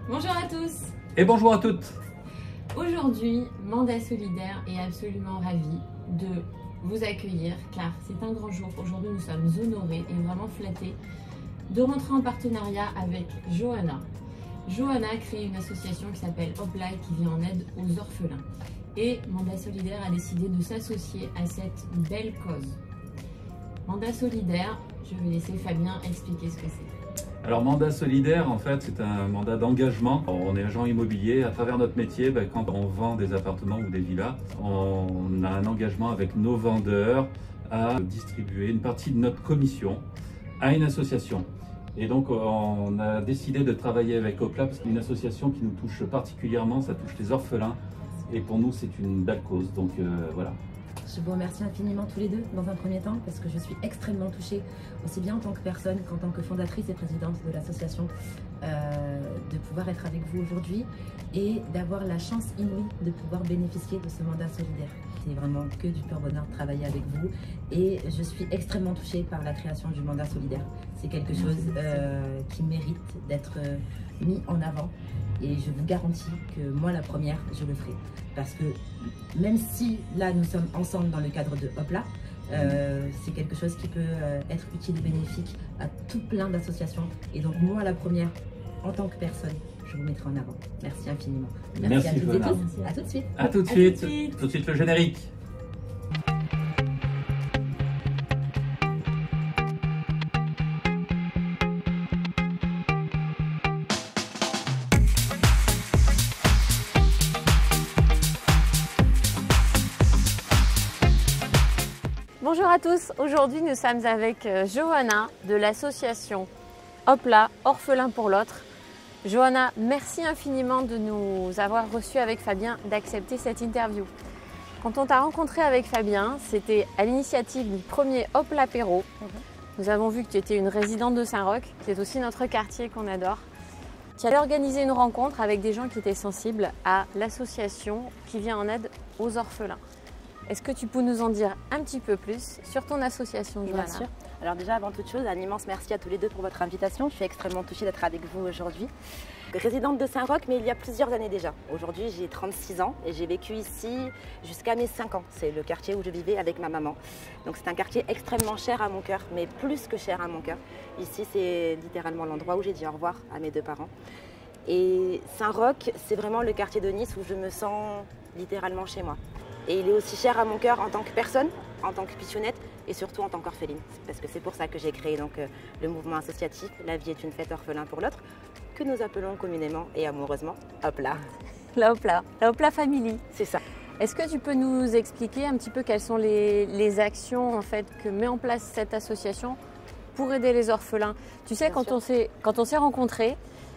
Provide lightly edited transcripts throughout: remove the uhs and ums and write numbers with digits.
Bonjour à tous. Et bonjour à toutes. Aujourd'hui, Mandat Solidaire est absolument ravi de vous accueillir car c'est un grand jour. Aujourd'hui, nous sommes honorés et vraiment flattés de rentrer en partenariat avec Johanna. Johanna a créé une association qui s'appelle Hopla qui vient en aide aux orphelins. Et Mandat Solidaire a décidé de s'associer à cette belle cause. Mandat Solidaire, je vais laisser Fabien expliquer ce que c'est. Alors Mandat Solidaire, en fait, c'est un mandat d'engagement. On est agent immobilier. À travers notre métier, quand on vend des appartements ou des villas, on a un engagement avec nos vendeurs à distribuer une partie de notre commission à une association. Et donc on a décidé de travailler avec Hopla parce que c'est une association qui nous touche particulièrement, ça touche les orphelins. Et pour nous, c'est une belle cause. Donc voilà. Je vous remercie infiniment tous les deux dans un premier temps parce que je suis extrêmement touchée, aussi bien en tant que personne qu'en tant que fondatrice et présidente de l'association, de pouvoir être avec vous aujourd'hui et d'avoir la chance inouïe de pouvoir bénéficier de ce mandat solidaire. C'est vraiment que du pur bonheur de travailler avec vous et je suis extrêmement touchée par la création du mandat solidaire. C'est quelque chose qui mérite d'être mis en avant. Et je vous garantis que moi, la première, je le ferai. Parce que même si là, nous sommes ensemble dans le cadre de Hopla, c'est quelque chose qui peut être utile et bénéfique à tout plein d'associations. Et donc moi, la première, en tant que personne, je vous mettrai en avant. Merci infiniment. Merci à toutes et tous. À tout de suite. À tout de suite. Tout de suite le générique. Bonjour à tous, aujourd'hui nous sommes avec Johanna de l'association Hopla, Orphelin pour l'autre. Johanna, merci infiniment de nous avoir reçus avec Fabien, d'accepter cette interview. Quand on t'a rencontré avec Fabien, c'était à l'initiative du premier Hopla Apéro. Nous avons vu que tu étais une résidente de Saint-Roch, c'est aussi notre quartier qu'on adore. Tu avais organisé une rencontre avec des gens qui étaient sensibles à l'association qui vient en aide aux orphelins. Est-ce que tu peux nous en dire un petit peu plus sur ton association, Johanna? Bien sûr. Alors déjà, avant toute chose, un immense merci à tous les deux pour votre invitation. Je suis extrêmement touchée d'être avec vous aujourd'hui. Résidente de Saint-Roch, mais il y a plusieurs années déjà. Aujourd'hui, j'ai 36 ans et j'ai vécu ici jusqu'à mes 5 ans. C'est le quartier où je vivais avec ma maman. Donc c'est un quartier extrêmement cher à mon cœur, mais plus que cher à mon cœur. Ici, c'est littéralement l'endroit où j'ai dit au revoir à mes deux parents. Et Saint-Roch, c'est vraiment le quartier de Nice où je me sens littéralement chez moi. Et il est aussi cher à mon cœur en tant que personne, en tant que pitchounette et surtout en tant qu'orpheline. Parce que c'est pour ça que j'ai créé donc, le mouvement associatif La vie est une fête orphelin pour l'autre, que nous appelons communément et amoureusement Hopla. La Hopla Family. C'est ça. Est-ce que tu peux nous expliquer un petit peu quelles sont les actions en fait, que met en place cette association pour aider les orphelins? Tu sais, quand on s'est rencontrés,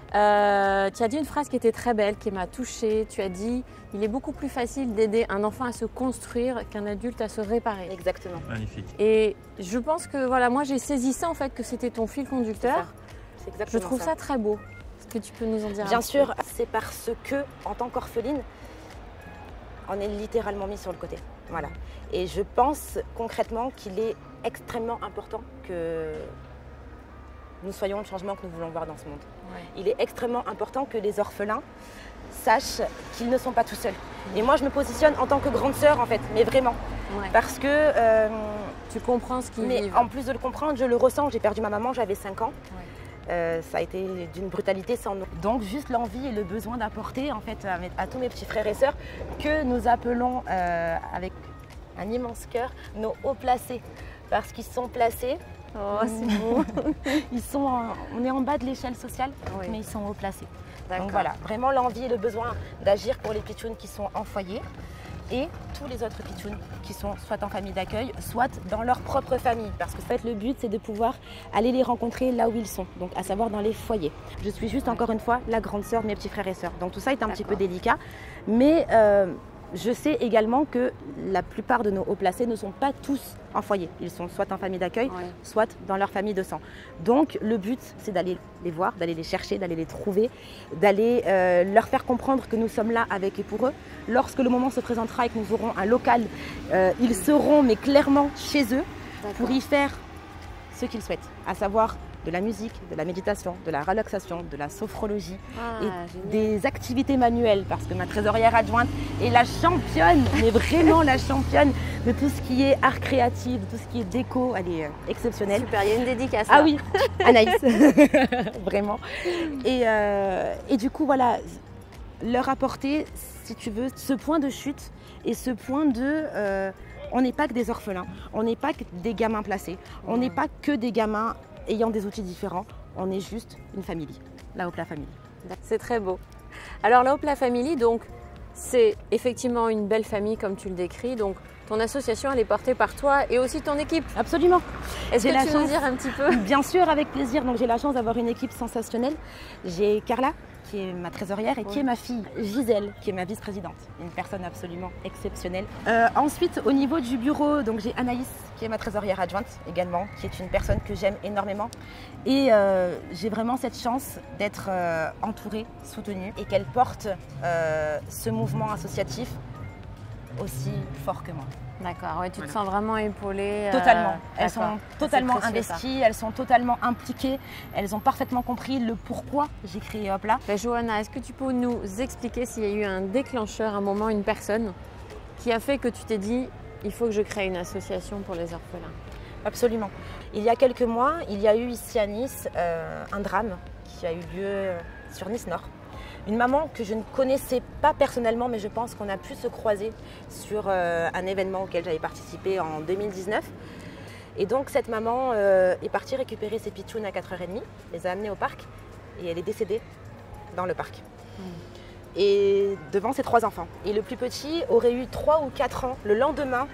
tu as dit une phrase qui était très belle, qui m'a touchée. Tu as dit « Il est beaucoup plus facile d'aider un enfant à se construire qu'un adulte à se réparer. » Exactement. Magnifique. Et je pense que voilà, moi j'ai saisi ça en fait, que c'était ton fil conducteur. C'est exactement je trouve ça très beau. Est-ce que tu peux nous en dire Bien un sûr, peu? c'est parce que en tant qu'orpheline, on est littéralement mis sur le côté. Voilà. Et je pense concrètement qu'il est extrêmement important que nous soyons le changement que nous voulons voir dans ce monde. Ouais. Il est extrêmement important que les orphelins sachent qu'ils ne sont pas tout seuls. Et moi, je me positionne en tant que grande sœur, en fait, mais vraiment. Ouais. Parce que... tu comprends ce qu'ils mais vivent. en plus de le comprendre, je le ressens. J'ai perdu ma maman, j'avais 5 ans. Ouais. Ça a été d'une brutalité sans nom. Donc, juste l'envie et le besoin d'apporter, en fait, à tous mes petits frères et sœurs, que nous appelons, avec un immense cœur, nos hauts placés. Parce qu'ils sont placés. Oh, c'est beau. On est en bas de l'échelle sociale, Oui. mais ils sont haut placés. D'accord. Donc voilà, vraiment l'envie et le besoin d'agir pour les pitchouns qui sont en foyer et tous les autres pitchouns qui sont soit en famille d'accueil, soit dans leur propre famille. Parce que en fait, le but, c'est de pouvoir aller les rencontrer là où ils sont, donc à savoir dans les foyers. Je suis juste encore une fois la grande sœur de mes petits frères et sœurs. Donc tout ça est un petit peu délicat, mais je sais également que la plupart de nos hauts placés ne sont pas tous en foyer. Ils sont soit en famille d'accueil, soit dans leur famille de sang. Donc le but, c'est d'aller les voir, d'aller les chercher, d'aller les trouver, d'aller leur faire comprendre que nous sommes là avec et pour eux. Lorsque le moment se présentera et que nous aurons un local, ils seront mais clairement chez eux pour y faire ce qu'ils souhaitent, à savoir de la musique, de la méditation, de la relaxation, de la sophrologie et génial. des activités manuelles parce que ma trésorière adjointe est la championne, mais vraiment la championne de tout ce qui est art créatif, de tout ce qui est déco. Elle est exceptionnelle. Super, il y a une dédicace. Ah là. oui, Anaïs, vraiment. Et du coup, voilà, leur apporter, si tu veux, ce point de chute et ce point de... on n'est pas que des orphelins, on n'est pas que des gamins placés, on n'est pas que des gamins ayant des outils différents, on est juste une famille, la Hopla Family. C'est très beau. Alors la Hopla Family, donc, c'est effectivement une belle famille comme tu le décris. Donc ton association, elle est portée par toi et aussi ton équipe. Absolument. Est-ce J'ai que la tu veux nous chance- dire un petit peu? Bien sûr, avec plaisir. Donc j'ai la chance d'avoir une équipe sensationnelle. J'ai Carla, qui est ma trésorière, et qui est ma fille, Gisèle, qui est ma vice-présidente. Une personne absolument exceptionnelle. Ensuite, au niveau du bureau, donc j'ai Anaïs, qui est ma trésorière adjointe également, qui est une personne que j'aime énormément. Et j'ai vraiment cette chance d'être entourée, soutenue, et qu'elle porte ce mouvement associatif aussi fort que moi. D'accord, ouais, tu te Voilà. sens vraiment épaulée. Totalement. Elles d'accord. sont totalement C'est précieux, ça. investies, elles sont totalement impliquées, elles ont parfaitement compris le pourquoi j'ai créé Hopla. Ben, Johanna, est-ce que tu peux nous expliquer s'il y a eu un déclencheur, un moment, une personne qui a fait que tu t'es dit il faut que je crée une association pour les orphelins? Absolument. Il y a quelques mois, il y a eu ici à Nice un drame qui a eu lieu sur Nice Nord. Une maman que je ne connaissais pas personnellement, mais je pense qu'on a pu se croiser sur un événement auquel j'avais participé en 2019. Et donc cette maman est partie récupérer ses pitchounes à 4h30, les a amenés au parc et elle est décédée dans le parc. Et devant ses 3 enfants. Et le plus petit aurait eu 3 ou 4 ans le lendemain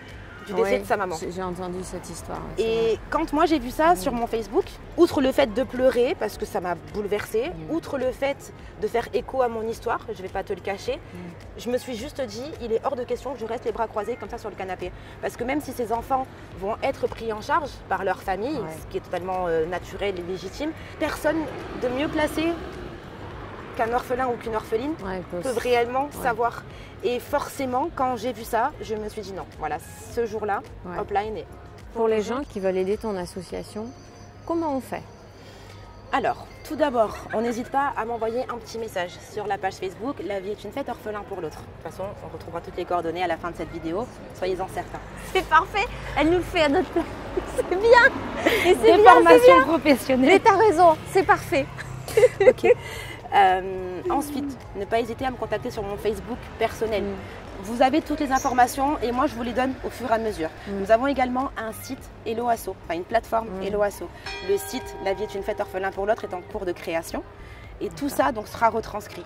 du décès de sa maman. J'ai entendu cette histoire. Ouais, c'est Et vrai. quand moi j'ai vu ça sur mon Facebook, outre le fait de pleurer, parce que ça m'a bouleversée, outre le fait de faire écho à mon histoire, je ne vais pas te le cacher, je me suis juste dit, il est hors de question que je reste les bras croisés comme ça sur le canapé. Parce que même si ces enfants vont être pris en charge par leur famille, ce qui est totalement naturel et légitime, personne de mieux placé qu'un orphelin ou qu'une orpheline peuvent réellement savoir. Et forcément, quand j'ai vu ça, je me suis dit non, voilà, ce jour-là, Hopla est né. Pour les gens qui veulent aider ton association, comment on fait? Alors, tout d'abord, on n'hésite pas à m'envoyer un petit message sur la page Facebook « La vie est une fête, orphelin pour l'autre ». De toute façon, on retrouvera toutes les coordonnées à la fin de cette vidéo, soyez-en certains. C'est parfait, elle nous le fait à notre place. C'est bien. Et c'est Des bien, formations Mais professionnelles. t'as raison, c'est parfait. Ok. Ensuite, ne pas hésiter à me contacter sur mon Facebook personnel. Vous avez toutes les informations et moi je vous les donne au fur et à mesure. Nous avons également un site Hello Asso, enfin une plateforme Hello Asso. Le site La vie est une fête, orphelin pour l'autre est en cours de création et tout ça donc sera retranscrit.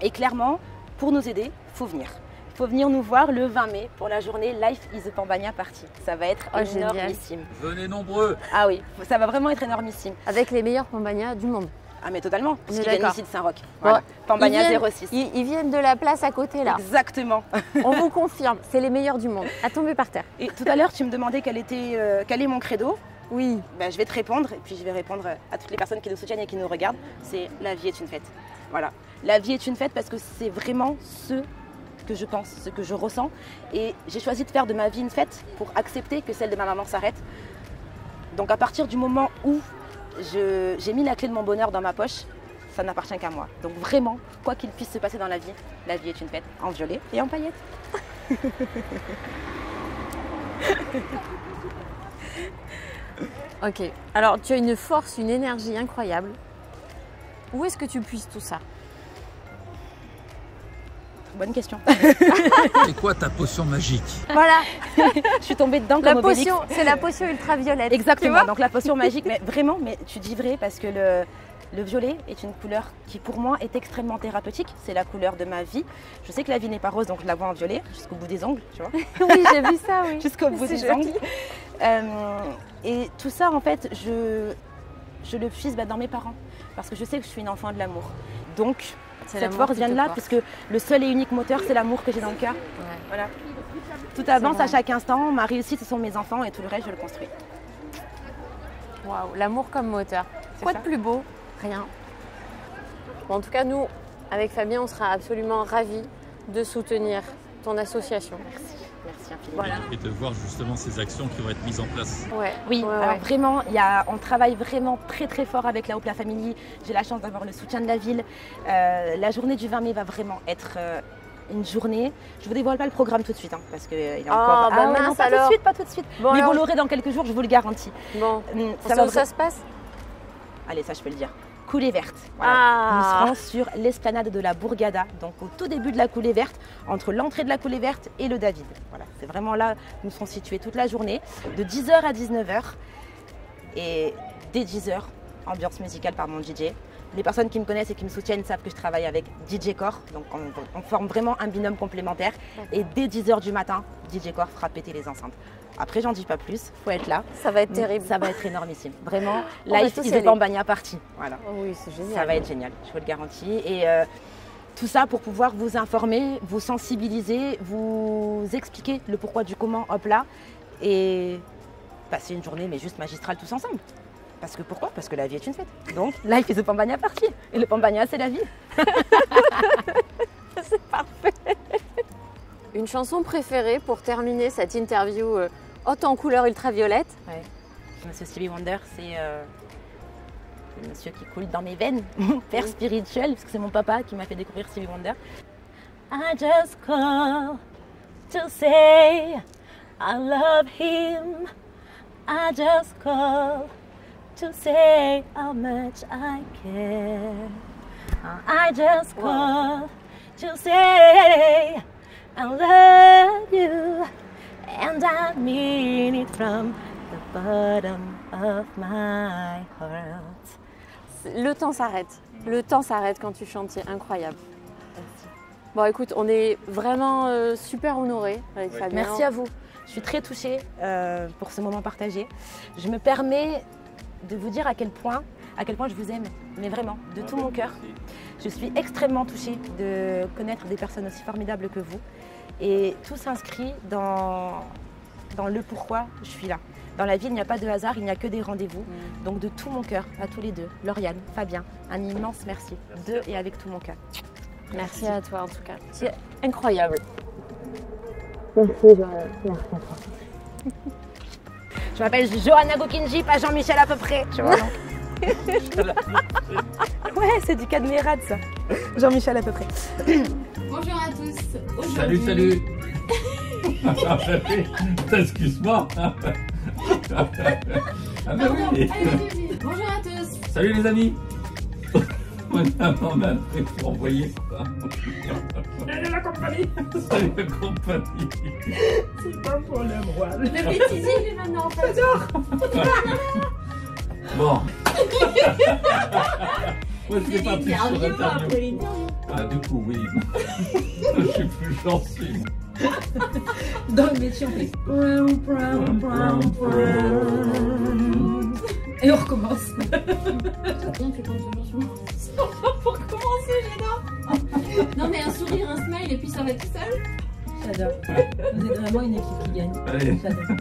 Et clairement, pour nous aider, il faut venir. Il faut venir nous voir le 20 mai pour la journée Life is a Pambagna Party. Ça va être énormissime. Venez nombreux. Ah oui, ça va vraiment être énormissime. Avec les meilleurs Pambagnas du monde. Ah mais totalement, parce On est qu'ils viennent d'accord. ici de Saint-Roch. Voilà. Pambagna 06. Ils viennent de la place à côté là. Exactement. On vous confirme, c'est les meilleurs du monde. À tomber par terre. Et tout à l'heure, tu me demandais quel est mon credo. Oui. Ben, je vais te répondre et puis je vais répondre à toutes les personnes qui nous soutiennent et qui nous regardent. C'est la vie est une fête. Voilà. La vie est une fête parce que c'est vraiment ce que je pense, ce que je ressens. Et j'ai choisi de faire de ma vie une fête pour accepter que celle de ma maman s'arrête. Donc à partir du moment où j'ai mis la clé de mon bonheur dans ma poche, ça n'appartient qu'à moi. Donc vraiment, quoi qu'il puisse se passer dans la vie est une fête en violet et en paillettes. Ok. Alors tu as une force, une énergie incroyable. Où est-ce que tu puisses tout ça? Bonne question. C'est quoi ta potion magique? Voilà. Je suis tombée dedans La comme Obélix. potion, c'est la potion ultraviolette. Exactement, donc la potion magique, mais vraiment, mais tu dis vrai parce que le violet est une couleur qui pour moi est extrêmement thérapeutique, c'est la couleur de ma vie. Je sais que la vie n'est pas rose, donc je la vois en violet jusqu'au bout des ongles, tu vois. Oui, j'ai vu ça, oui. Jusqu'au bout C'est des joli. ongles. Et tout ça, en fait, je le puise dans mes parents parce que je sais que je suis une enfant de l'amour. Donc, C'est cette l'amour force qui vient te de là, porte. puisque le seul et unique moteur, c'est l'amour que j'ai dans le cœur. Ouais. Voilà. Tout avance vrai. à chaque instant. Ma réussite, ce sont mes enfants et tout le reste, je le construis. Waouh, l'amour comme moteur. Quoi ça. de plus beau? Rien. Bon, en tout cas, nous, avec Fabien, on sera absolument ravis de soutenir ton association. Merci. Merci infiniment. Voilà. Et de voir justement ces actions qui vont être mises en place. Ouais. Oui, ouais, alors ouais. vraiment, on travaille vraiment très très fort avec la Hopla Family. J'ai la chance d'avoir le soutien de la ville. La journée du 20 mai va vraiment être une journée. Je vous dévoile pas le programme tout de suite, hein, parce qu'il est encore. bah ouais, mince, non, pas alors. tout de suite, pas tout de suite. Bon, mais alors, vous l'aurez dans quelques jours, je vous le garantis. Bon, Ça va où ça se passe? Allez, ça je peux le dire. Coulée verte. Voilà. Ah. Nous serons sur l'esplanade de la Bourgada, donc au tout début de la coulée verte, entre l'entrée de la coulée verte et le David. Voilà, c'est vraiment là où nous serons situés toute la journée, de 10h à 19h. Et dès 10h, ambiance musicale par mon DJ. Les personnes qui me connaissent et qui me soutiennent savent que je travaille avec DJ Core, donc on forme vraiment un binôme complémentaire. Et dès 10h du matin, DJ Core fera péter les enceintes. Après, j'en dis pas plus, faut être là. Ça va être terrible. Ça va être énormissime. Vraiment, On va live tous y is aller. Bambagna party. Voilà. Oh oui, c'est génial. Ça va être génial, je vous le garantis. Et tout ça pour pouvoir vous informer, vous sensibiliser, vous expliquer le pourquoi du comment, hop là, et passer une journée mais juste magistrale tous ensemble. Parce que pourquoi? Parce que la vie est une fête. Donc, life is a Bambagna party. Et le Bambagna, c'est la vie. C'est parfait. Une chanson préférée pour terminer cette interview haute en couleur ultraviolette? Ouais. Monsieur Stevie Wonder, c'est le monsieur qui coule dans mes veines, mon père spirituel, parce que c'est mon papa qui m'a fait découvrir Stevie Wonder. I just call to say I love him. I just call to say how much I care. I just call to say I love you. And I mean it from the bottom of my heart. Le temps s'arrête. Le temps s'arrête quand tu chantes, c'est incroyable. Bon, écoute, on est vraiment super honorés avec Fabien. Merci à vous. Je suis très touchée pour ce moment partagé. Je me permets de vous dire à quel point je vous aime, mais vraiment, de tout mon cœur. Je suis extrêmement touchée de connaître des personnes aussi formidables que vous. Et tout s'inscrit dans le pourquoi je suis là. Dans la vie, il n'y a pas de hasard, il n'y a que des rendez-vous. Donc de tout mon cœur, à tous les deux, Lauriane, Fabien, un immense merci. De et avec tout mon cœur. Merci à toi en tout cas. C'est incroyable. Merci Johanna, merci à toi. Je m'appelle Johanna Gokinji, pas Jean-Michel à peu près, tu vois. Ouais, c'est du cas de Mérad ça. Jean-Michel à peu près. Bonjour à tous. Salut, salut. Excuse-moi. Ah bah oui. Allez, bonjour à tous. Salut les amis. On a envoyé ça. Salut la compagnie. Salut la compagnie. C'est pas pour le voile. Le bêtisier, il est maintenant en fait. Bon. Moi, je fais pas plus sur L'interview après l'interview. l'interview. Ah, du coup, oui. Je suis plus gentil. Dans le métier, on fait brown, brown, brown, brown. Et on recommence. On fait comme toujours sur moi. Pour commencer, j'adore. Non mais un sourire, un smile et puis ça va tout seul. J'adore. Vous êtes vraiment une équipe qui gagne. Allez. J'adore.